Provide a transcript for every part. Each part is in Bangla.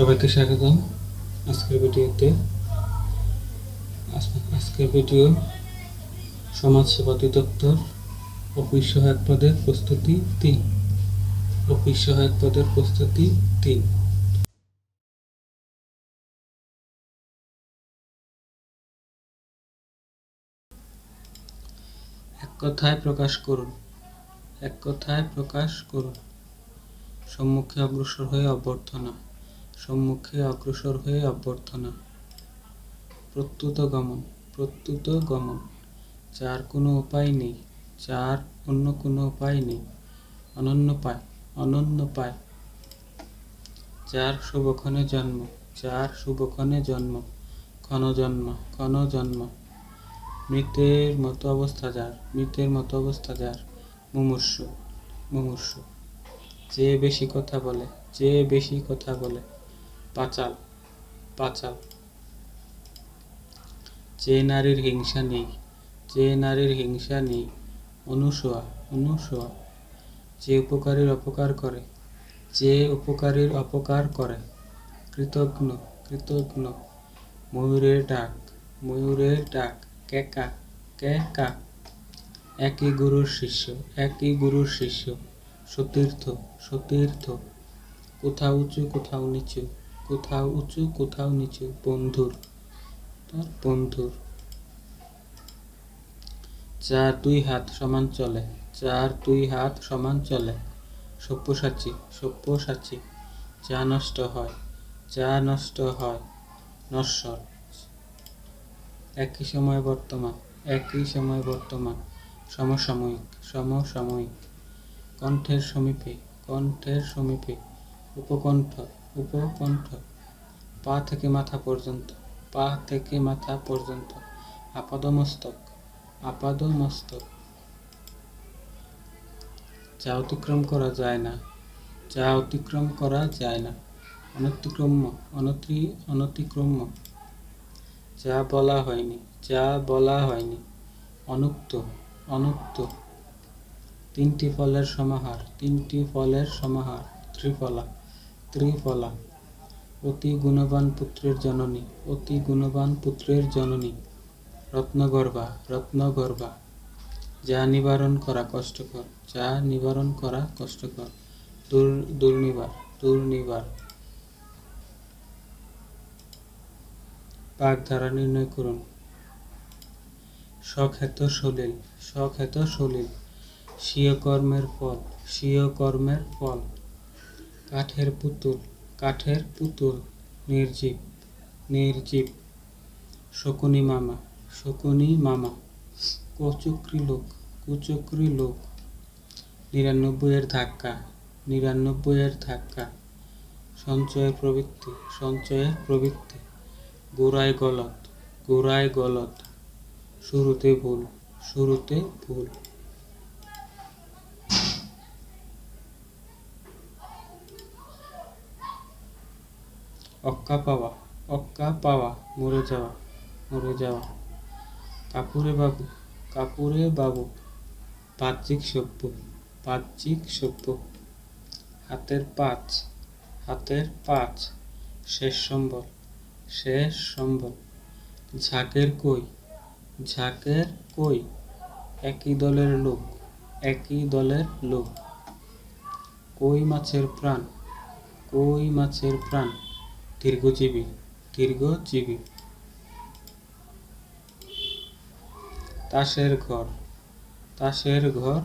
সবাইকে স্বাগতম আজকের ভিডিওতে। আজকের ভিডিও সমাজসেবা অধিদপ্তর অফিস সহায়ক পদের প্রস্তুতি 3। অফিস সহায়ক পদের প্রস্তুতি 3। এক কথায় প্রকাশ করুন। এক কথায় প্রকাশ করুন। সম্মুখে অগ্রসর হয়ে অভ্যর্থনা। সম্মুখে অগ্রসর হয়ে অভ্যর্থনা। প্রত্যুত গমন। প্রত্যুত গমন। যার কোনো উপায় নেই। যার অন্য কোনো উপায় নেই। অনন্য পায়। অনন্য পায়। যার শুভক্ষণে জন্ম। যার শুভক্ষণে জন্ম। ক্ষণজন্ম। ক্ষণজন্ম। মৃতের মতো অবস্থা যার। মৃতের মতো অবস্থা যার। মুমূর্ষু। মুমূর্ষু। যে বেশি কথা বলে। যে বেশি কথা বলে। পাঁচাল। পাঁচাল। যে নারীর হিংসা নেই। যে নারীর হিংসা নেই। অনুসোয়া। অনুসোয়া। যে উপকারীর অপকার করে। যে উপকারীর অপকার করে। কৃতজ্ঞ। কৃতজ্ঞ। ময়ূরের ডাক। ময়ূরের ডাক। ক্যাকা। ক্যাকা। একই গুরুর শিষ্য। একই গুরুর শিষ্য। সতীর্থ। সতীর্থ। কোথাও উঁচু কোথাও নিচু। কোথাও উঁচু কোথাও নিচু। বন্ধুর। তার বন্ধুর। যার দুই হাত সমান চলে। যার দুই হাত সমান চলে। সব্যসাচী। সব্যসাচী। যা নষ্ট হয়। যা নষ্ট হয়। নশ্বর। একই সময় বর্তমান। একই সময় বর্তমান। সমসাময়িক। সমসাময়িক। কণ্ঠের সমীপে। কণ্ঠের সমীপে। উপকণ্ঠ। উপকণ্ঠ। পা থেকে মাথা পর্যন্ত। পা থেকে মাথা পর্যন্ত। আপাদমস্তক। আপাদমস্তক। যা অতিক্রম করা যায় না। যা অতিক্রম করা যায় না। অনতিক্রম্য। অনতিক্রম্য। যা বলা হয়নি। যা বলা হয়নি। অনুক্ত। অনুক্ত। তিনটি ফলের সমাহার। তিনটি ফলের সমাহার। ত্রিফলা। ত্রিফলা। অতি গুণবান পুত্রের জননী। অতি গুণবান পুত্রের জননী। রত্নগর্ভা। রত্নগর্ভা। যা নিবারণ করা কষ্টকর। যা নিবারণ করা কষ্টকর। দুর্নিবার। দুর্নিবার। বাগধারা নির্ণয় করুন। সখ্যাত সলিল। সখ্যাত সলিল। স্বীয় কর্মের ফল। স্বীয় কর্মের ফল। কাঠের পুতুল। কাঠের পুতুল। নির্জীব। নির্জীব। শকুনি মামা। শকুনি মামা। কুচক্রী লোক। কুচক্রী লোক। ৯৯ ধাক্কা। ৯৯ ধাক্কা। সঞ্চয়ের প্রবৃত্তি। সঞ্চয়ের প্রবৃত্তি। গোড়ায় গলদ। গোড়ায় গলদ। শুরুতে ভুল। শুরুতে ভুল। অক্কা পাওয়া। অক্কা পাওয়া। মরে যাওয়া। মরে যাওয়া। কাপুরে বাবু। কাপুরে বাবু। বাহ্যিক সভ্য। বাহ্যিক সভ্য। হাতের পাঁচ। হাতের পাঁচ। শেষ সম্বল। শেষ সম্বল। ঝাঁকের কই। ঝাঁকের কই। একই দলের লোক। একই দলের লোক। কই মাছের প্রাণ। কই মাছের প্রাণ। দীর্ঘজীবী। দীর্ঘজীবী। তাসের ঘর। তাসের ঘর।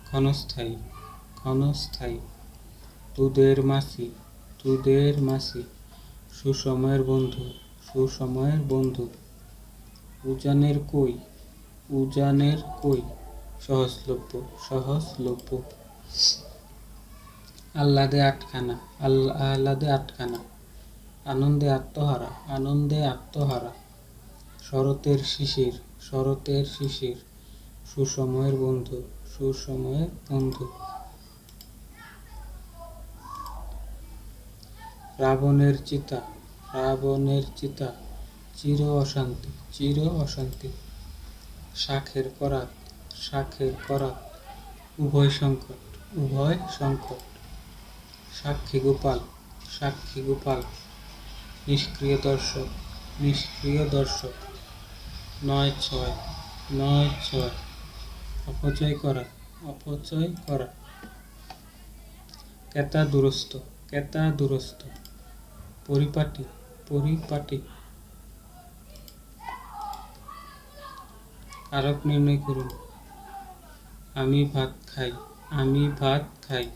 ক্ষণস্থায়ী। ক্ষণস্থায়ী। দুধের মাছি। দুধের মাছি। সুসময়ের বন্ধু। সুসময়ের বন্ধু। উজানের কই। উজানের কই। সহজলভ্য। সহজলভ্য। আহ্লাদে আটখানা। আহ্লাদে আটখানা। আনন্দে আত্মহারা। আনন্দে আত্মহারা। শরতের শিশির। শরতের শিশির। সুসময়ের বন্ধু। সুসময়ের বন্ধু। রাবণের চিতা। রাবণের চিতা। চির অশান্তি। চির অশান্তি। শাঁখের করাত। শাঁখের করাত। উভয় সংকট। উভয় সংকট। সাক্ষী গোপাল। সাক্ষী গোপাল। নিষ্ক্রিয় দর্শক, নিষ্ক্রিয় দর্শক। 9-6, 9-6। অপচয় করা, অপচয় করা। ক্রেতা দুরস্ত, ক্রেতা দুরস্ত। পরিপাটি, পরিপাটি। কারক নির্ণয় করুন। আমি ভাত খাই, আমি ভাত খাই।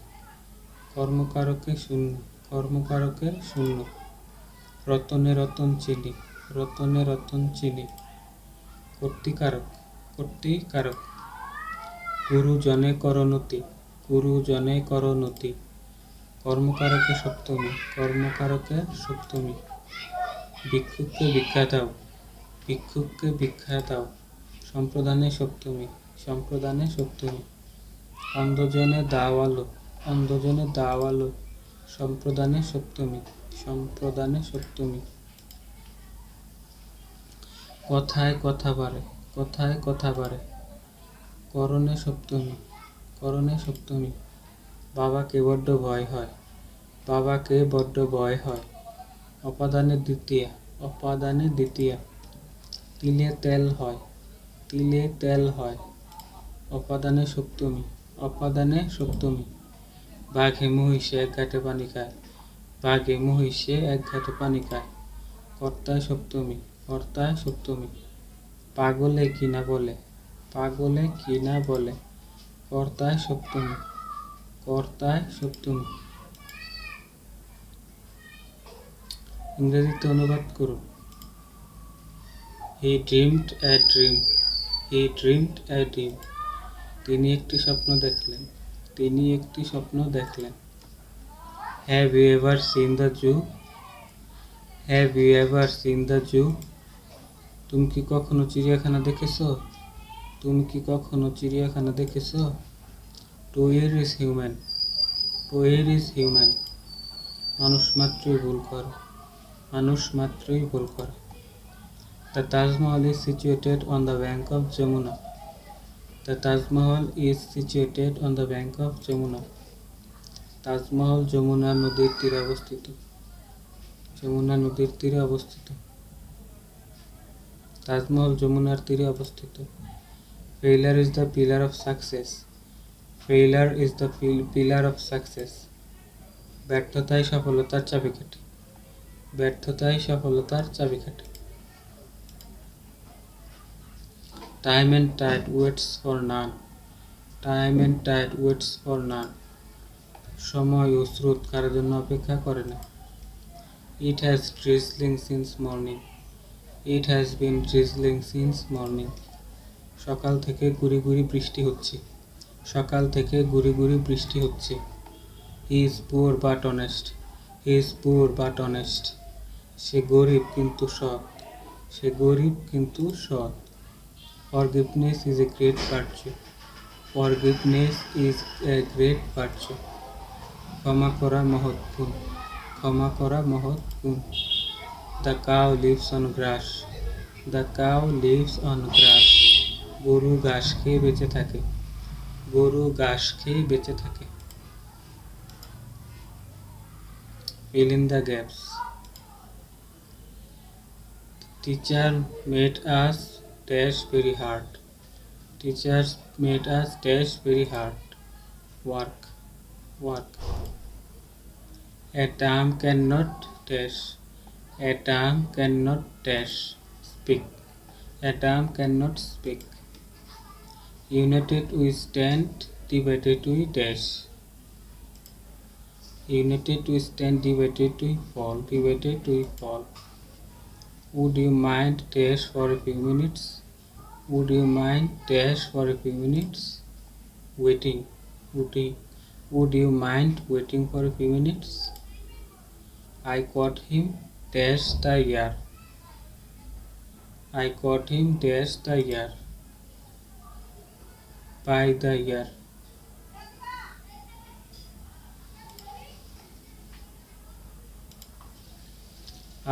কর্মকারকে শূন্য, কর্মকারকে শূন্য। রতনে রতন চিনি, রতনে রতন চিনি। কর্তৃকারক, কর্তৃকারক। গুরুজনে করোন্নতি, গুরুজনে করোন্নতি। কর্মকারকে সপ্তমী, কর্মকারকে সপ্তমী। ভিক্ষুককে ভিক্ষা দাও, ভিক্ষুককে ভিক্ষা দাও। সম্প্রদানে সপ্তমী, সম্প্রদানে সপ্তমী। অন্ধজনে দাওয়ালো, অন্ধজনে দাওয়ালো। সম্প্রদানে সপ্তমী, সম্প্রদানে সপ্তমী। কথায় কথা বাড়ে, কথায় কথা বাড়ে। করণে সপ্তমী, করণে সপ্তমী। বাবাকে বড্ড ভয় হয়, বাবাকে বড্ড ভয় হয়। অপাদানে দ্বিতীয়া, অপাদানে দ্বিতীয়া। তিলে তেল হয়, তিলে তেল হয়। অপাদানে সপ্তমী, অপাদানে সপ্তমী। বাঘে মহিষে এক ঘাটে পানি খায়, বাঘে মহিষে এক ঘাটে পানি খায়। কর্তায় সপ্তমী, কর্তায় সপ্তমী। পাগলে কিনা বলে, পাগলে কিনা বলে। কর্তায় সপ্তমী, কর্তায় সপ্তমী। ইংরেজিতে অনুবাদ করুন। He dreamed a dream, he dreamed a dream. তিনি একটি স্বপ্ন দেখলেন, তিনি একটি স্বপ্ন দেখলেন। Have you ever seen the zoo? Have you ever seen the zoo? তুমি কি কখনো চিড়িয়াখানা দেখেছো? তুমি কি কখনো চিড়িয়াখানা দেখেছো? To err is human, to err is human. মানুষ মাত্রই ভুল করে, মানুষ মাত্রই ভুল করে। The Taj Mahal is situated on the bank of Jamuna. The Taj Mahal is situated on the bank of Jamuna. Taj Mahal Jamuna নদীর তীরে অবস্থিত, যমুনা নদীর তীরে অবস্থিত। তাজমহল যমুনার তীরে অবস্থিত। Failure is the pillar of success. Failure is the pillar of success. ব্যর্থতাই সফলতার চাবিকাঠি, ব্যর্থতাই সফলতার চাবিকাঠি। Time and tide waits for none. Time and tide waits for none. সময় ও স্রোত কারোর জন্য অপেক্ষা করে না। It has drizzling since morning. It has been drizzling since morning. সকাল থেকে গুড়ি গুড়ি বৃষ্টি হচ্ছে, সকাল থেকে গুড়ি গুড়ি বৃষ্টি হচ্ছে। He is poor but honest. He is poor but honest. সে গরিব কিন্তু সৎ, সে গরিব কিন্তু সৎ। Forgiveness is a great virtue. Forgiveness is a great virtue. ক্ষমা করা মহৎ গুণ, ক্ষমা করা মহৎ গুণ। The cow lives on grass. The cow lives on grass. গরু ঘাস খেয়ে বেঁচে থাকে, গরু ঘাস খেয়ে বেঁচে থাকে। Fill in the gaps. Teacher made us dash very hard. Teachers made us dash very hard. Work, work. A term cannot dash. A term cannot dash. Speak. A term cannot speak. United we stand, divided we dash. United we stand, divided we fall. Divided we fall. Would you mind dash for a few minutes? Would you mind dash for a few minutes? Waiting. Would you mind waiting for a few minutes? I caught him dash the year. I caught him dash the year. By the year.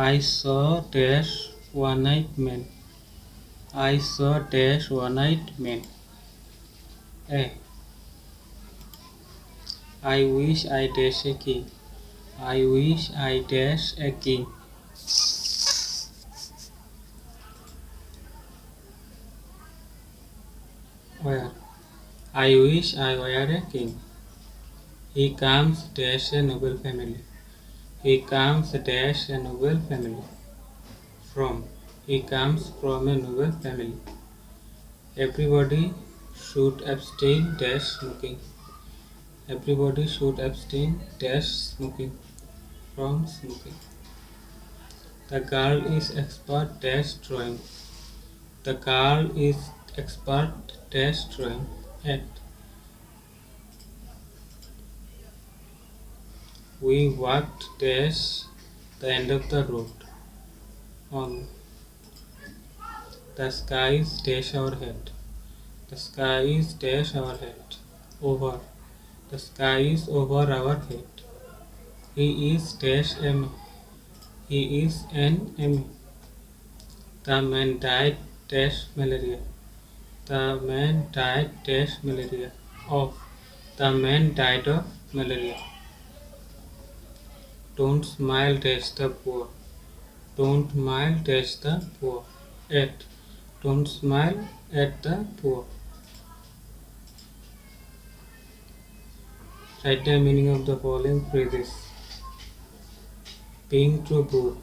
I saw dash one-eyed man. I saw dash one-eyed man. I wish I dash a king. I wish I dash a king. Where? I wish I were a king. He comes dash a noble family. He comes dash a noble family. From. He comes from a noble family. Everybody should abstain dash smoking. Everybody should abstain dash smoking. From smoking. The girl is expert dash drawing. The girl is expert dash drawing at. We walked dash the end of the road. On. The sky is dash our head. The sky is dash our head. Over. The sky is over our head. He is dash M. He is an M. The man died dash malaria. The man died dash malaria. Of. The man died of malaria. Don't smile dash the poor. Don't smile dash the poor. At. Don't smile at the poor. Write the meaning of the following phrases. Bring to book.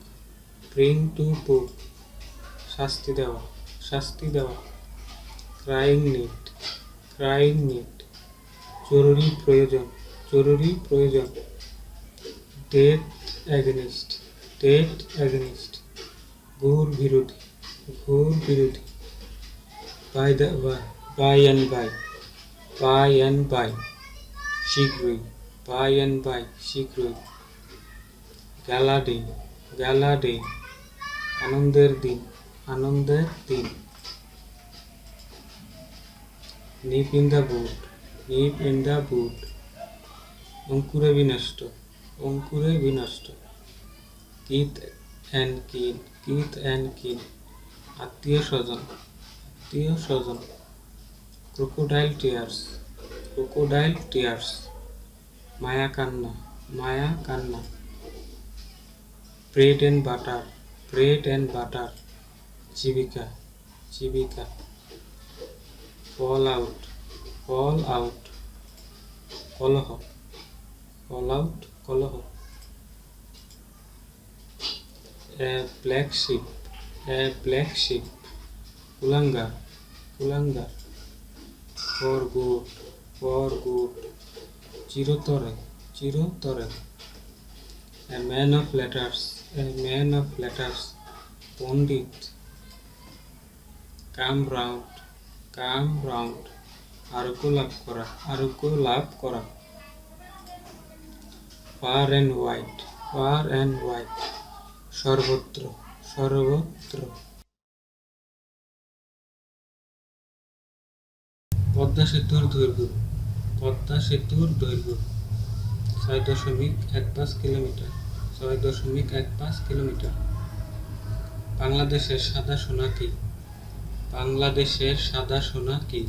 Bring to book. শাস্তি দেওয়া শাস্তি দেওয়া ক্রাইং নিড ক্রাইং নিড জরুরি প্রয়োজন জরুরি প্রয়োজন ডেট অ্যাগনিস্ট ডেট অ্যাগনিস্ট ঘোর বিরোধী ঘোর বিরোধী by the by and by by and by শীঘ্রই বাই অ্যান্ড বাই শীঘ্রই গালা ডে গালা ডে আনন্দের দিন আনন্দের দিন nip in the bud nip in the bud অঙ্কুরে বিনষ্ট অঙ্কুরে বিনষ্ট kith and kin kith and kin আত্মীয় স্বজন আত্মীয় স্বজন ক্রোকোডাইল টিয়ার্স ক্রোকোডাইল টিয়ার্স মায়া কান্না মায়া কান্না bread and butter bread and butter জীবিকা জীবিকা ফল আউট ফল আউট কলহ ফল আউট কলহ a black sheep a black sheep কুলাঙ্গার কুলাঙ্গার ফর গুড চিরতরে চিরতরে a man of letters a man of letters পণ্ডিত কাম রাউন্ড আরোগ্য লাভ করা আরোগ্য লাভ করা ফার অ্যান্ড হোয়াইট সর্বত্র সর্বত্র পদ্মা সেতুর দৈর্ঘ্য পদ্মা সেতুর দৈর্ঘ্য 6.15 কিলোমিটার 6.15 কিলোমিটার বাংলাদেশের সাদা সোনা কি বাংলাদেশের সাদা সোনা কি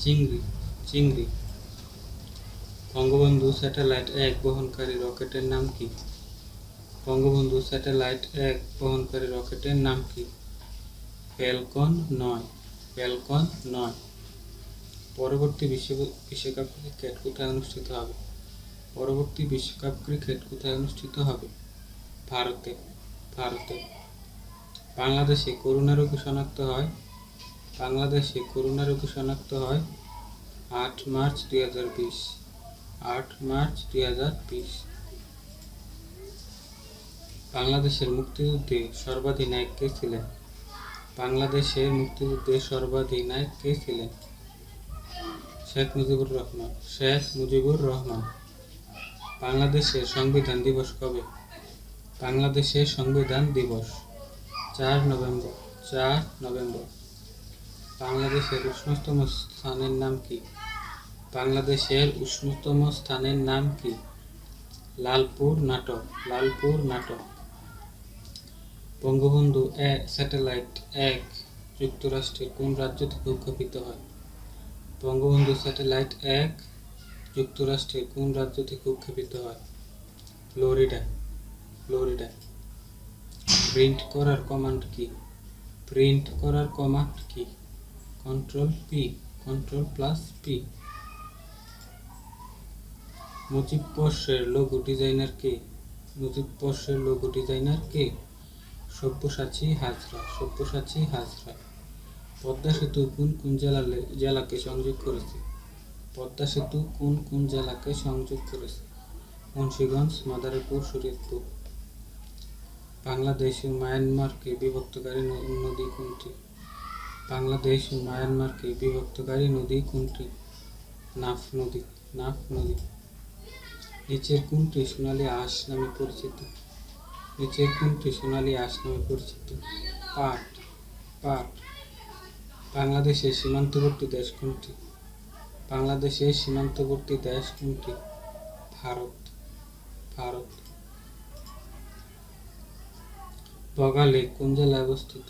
চিংড়ি চিংড়ি বঙ্গবন্ধু স্যাটেলাইট 1 বহনকারী রকেটের নাম কি বঙ্গবন্ধু স্যাটেলাইট 1 বহনকারী রকেটের নাম কি ফ্যালকন 9 ফ্যালকন 9 পরবর্তী বিশ্বকাপ ক্রিকেট কোথায় অনুষ্ঠিত হবে পরবর্তী বিশ্বকাপ ক্রিকেট কোথায় অনুষ্ঠিত হবে ভারতে ভারতে বাংলাদেশে করোনা রোগী শনাক্ত হয় বাংলাদেশে করোনা রোগী শনাক্ত হয় 8 মার্চ 2020 8 মার্চ 2020 বাংলাদেশের মুক্তিযুদ্ধে সর্বাধিনায়ক কে ছিলেন বাংলাদেশের মুক্তিযুদ্ধে সর্বাধিনায়ক কে ছিলেন শেখ মুজিবুর রহমান শেখ মুজিবুর রহমান বাংলাদেশের সংবিধান দিবস কবে বাংলাদেশের সংবিধান দিবস 4 নভেম্বর 4 নভেম্বর বাংলাদেশের উষ্ণতম স্থানের নাম কি বাংলাদেশের উষ্ণতম স্থানের নাম কি লালপুর নাটক লালপুর নাটক বঙ্গবন্ধু স্যাটেলাইট 1 যুক্তরাষ্ট্রের কোন রাজ্য থেকে উৎক্ষেপিত হয় বঙ্গবন্ধু স্যাটেলাইট 1 যুক্তরাষ্ট্রের কোন রাজ্য থেকে উৎক্ষেপিত হয় ফ্লোরিডা ফ্লোরিডা প্রিন্ট করার কমান্ড কি? প্রিন্ট করার কমান্ড কি? Control P, control plus P. Mujib পর্সের লোগো ডিজাইনার কে? মুজিব পর্সের লোগো ডিজাইনার কে? সব্যসাচী হাজরা, সব্যসাচী হাজরা। পদ্মা সেতু কোন কোন জেলাকে সংযোগ করেছে? পদ্মা সেতু কোন কোন জেলাকে সংযোগ করেছে? মুন্সিগঞ্জ, মাদারীপুর, শরীয়তপুর। বাংলাদেশ ও মায়ানমারকে বিভক্তকারী নদী কোনটি? বাংলাদেশ ও মায়ানমারকে বিভক্তকারী নদী কোনটি? নাফ নদী, নাফ নদী। নিচের কোনটি সোনালী আঁশ নামে পরিচিত? নিচের কোনটি সোনালী আঁশ নামে পরিচিত? পাট, পাট। বাংলাদেশের সীমান্তবর্তী দেশ কোনটি? বাংলাদেশের সীমান্তবর্তী দেশ কোনটি? ভারত, ভারত। বগালে কোন জেলায় অবস্থিত?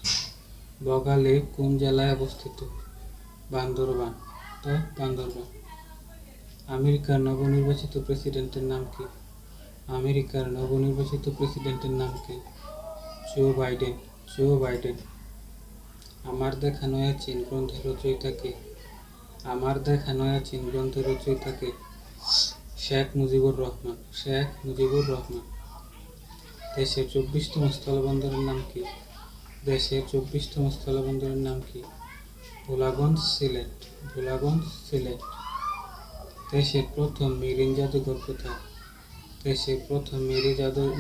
বগালে কোন জেলায় অবস্থিত? বান্দরবান, তো বান্দরবান। আমেরিকার নবনির্বাচিত প্রেসিডেন্টের নাম কি? আমেরিকার নবনির্বাচিত প্রেসিডেন্টের নাম কি? Joe Biden, Joe Biden. আমার দেখা নয়া চীন গ্রন্থের রচয়িতা কে? আমার দেখা নয়া চীন গ্রন্থের রচয়িতা কে? শেখ মুজিবুর রহমান, শেখ মুজিবুর রহমান। দেশের 24তম স্থলবন্দরের নাম কি? দেশের 24তম স্থলবন্দরের নাম কি? ভোলাগঞ্জ, সিলেট, ভোলাগঞ্জ, সিলেট। দেশের প্রথম মেরিন জাদুঘর কোথায়? দেশের প্রথম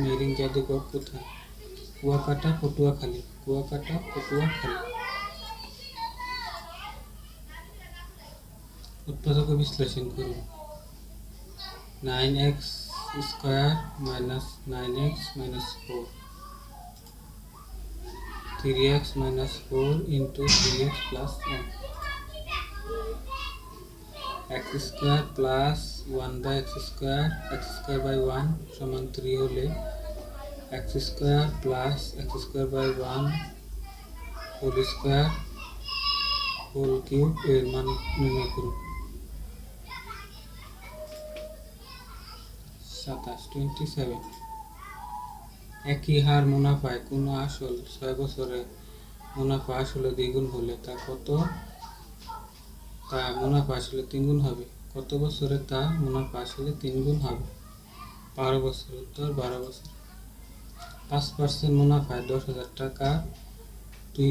মেরিন জাদুঘর কোথায়? কুয়াকাটা, পটুয়াখালী, কুয়াকাটা, পটুয়াখালী। উৎপাদক বিশ্লেষণ করুন। 9x² - 9x - 4, 3x - 4 × 3x + 1, x² + 1/x², x²/1 = 3 হলে x² + x²/1 হোল কিউব এর মান নির্ণয় করুন। 27, একই হার মুনাফায় কোনো আসল 6 বছরে মুনাফা আসলে দ্বিগুণ হলে তা মুনাফা আসলে 3 গুণ হবে। কত বছরে তা মুনাফা আসলে 3 গুণ হবে? 12 বছর, উত্তর 12 বছর। 5% মুনাফায় 10,000 টাকা 2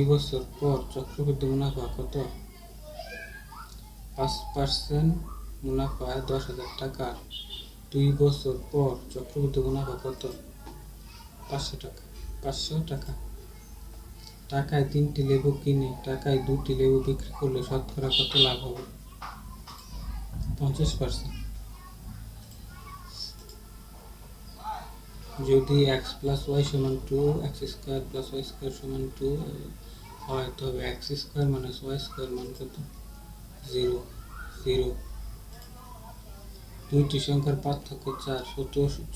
বছর পর চক্রবৃদ্ধি মুনাফা কত? 5% মুনাফায় 10,000 টাকা 2 বছর পর চক্রবৃদ্ধি মুনাফা কত? 500 টাকা, 500 টাকা। টাকায় 3টি লেবু কিনে টাকায় 2টি লেবু বিক্রি করলে শতকরা কত লাভ হবে? 50%। যদি x + y = 2, x² + y² = 2 হয় তবে x² - y² মান কত? 0, 0। দুইটি সংখ্যার পার্থক্য 4,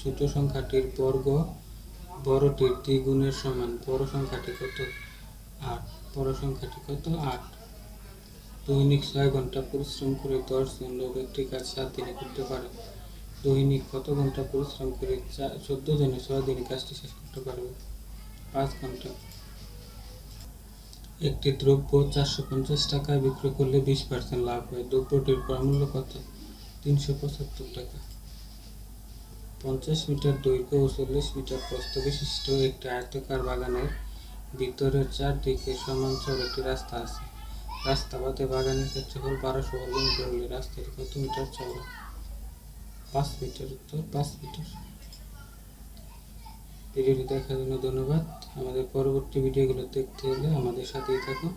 ছোট সংখ্যাটির বর্গ বড়টির দ্বিগুণের সমান, বড় সংখ্যাটি কত? 8, বড় সংখ্যাটি কত? 8। দৈনিক 6 ঘন্টা পরিশ্রম করে 10 জন লোক একটি কাজ 7 দিনে করতে পারে। দৈনিক কত ঘন্টা পরিশ্রম করে 14 জনে 6 দিনে কাজটি শেষ করতে পারবে? 5 ঘন্টা। একটি দ্রব্য 450 টাকায় বিক্রয় করলে 20% লাভ হয়। দ্রব্যটির মূল্য কত? 375 টাকা। 50 মিটার দৈর্ঘ্য ও 40 মিটার প্রস্থ বিশিষ্ট একটি আয়তাকার বাগানের ভিতরের চারদিকে সমান্তরাল একটি রাস্তা আছে। রাস্তা বাদে বাগানের ক্ষেত্রফল 1200 বর্গমিটার হলে রাস্তাটি কত মিটার চওড়া? 5 মিটার, উত্তর 5 মিটার। ভিডিওটি দেখার জন্য ধন্যবাদ। আমাদের পরবর্তী ভিডিওগুলো দেখতে হলে আমাদের সাথেই থাকুন।